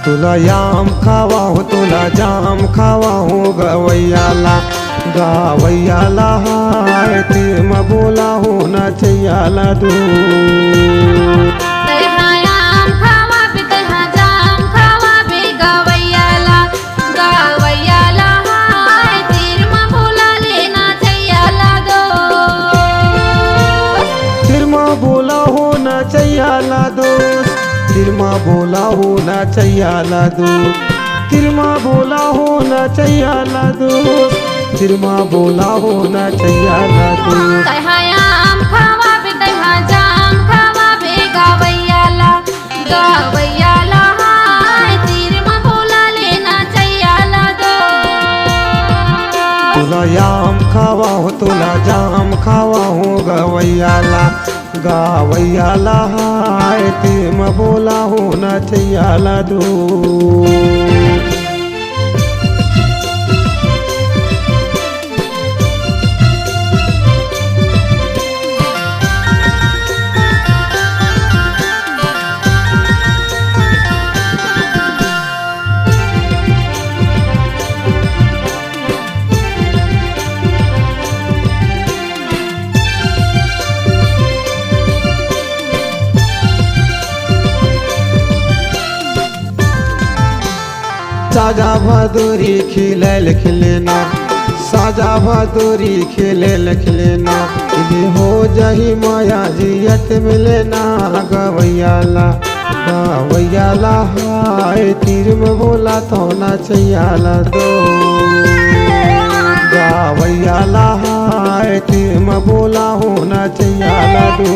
तुला याम खावा हो तुला जाम खावा हो गवैयाला गावैयाला हाय तीर म बोला हो ना चैयाला दूर बोला हो ना चैयाला दोस्त तिरमा बोला हो ना चैयाला दोस्त तिरमा बोला हो ना चैयाला दोस्त तिरमा बोला हो ना चैयाला दोस्त तहायाम खावा बे तहा जाम खावा बे गावैयाला गावैयाला हाय तिरमा बोला लेना चैयाला दोस्त तुला याम खावा हो तुला जाम खावा हो गवैयाला गावैयाला हाय तीर म बोला हो ना चैयाला दूर साजा भादुरी खिलैल खिलेना साजा भादुरी खिलैल खिलेना ये हो जही माया जियत मिलेना गवैयाला गवैयाला हाय तीर में बोला तो ना चैयाला दो गवैयाला हाय तीर में बोला हो ना चैयाला दो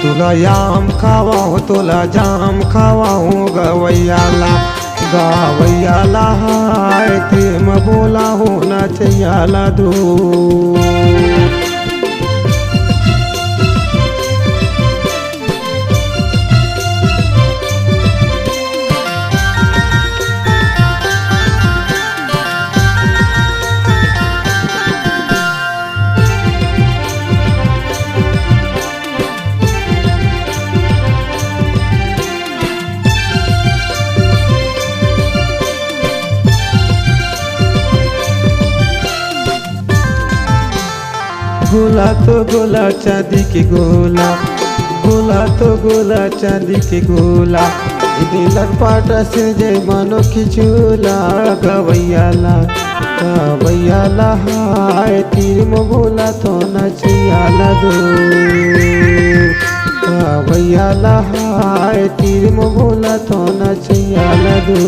तुला याम खावा हो तुला जाम खावा हो गवैयाला गावैयाला हाय तीर म बोला हो ना चैयाला दूर गोला तो गोला चांदी के गोला गोला तो गोला चांदी के गोला दिलन पाटा से जय मानो की झूला गवैयाला गवैयाला हाय तीर में बोला तो ना चैयाला दो गवैयाला हाय तीर में बोला तो ना चैयाला दो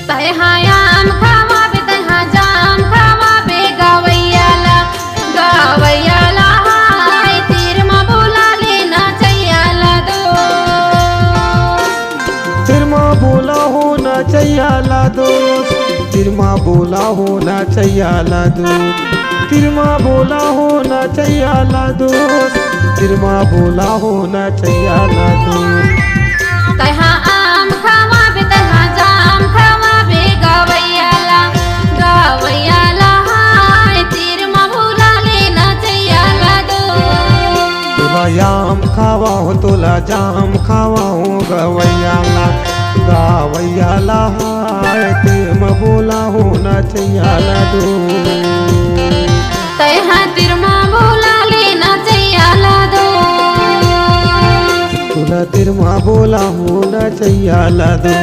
तहायाम खावा बे तहा जाम खावा बे गावैयाला गावैयाला हाय तीर म बोला लेना चैयाला दोस्त तिरमा बोला हो ना चैयाला दोस्त तिरमा बोला हो ना चैयाला दोस्त तिरमा बोला हो ना चैयाला दोस्त तिरमा बोला हो ना चैयाला दोस्त तहा आम खावा बे तहा जाम खावा बे गावैयाला गावैयाला हाय तीर म बोला लेना चैयाला दोस्त तुला याम खावा हो तुला जाम खावा हो गवैयाला गावैयाला हाय तीर म बोला हो ना चैयाला दूर तय हातिर माँ बोला लेना चाहिए दो तुला तिरमा बोला होना चाहिए दो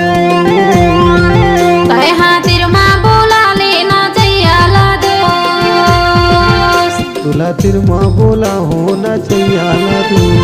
तय हातिर माँ बोला लेना चाहिए दो तुला तिरमा बोला होना चाहिए दो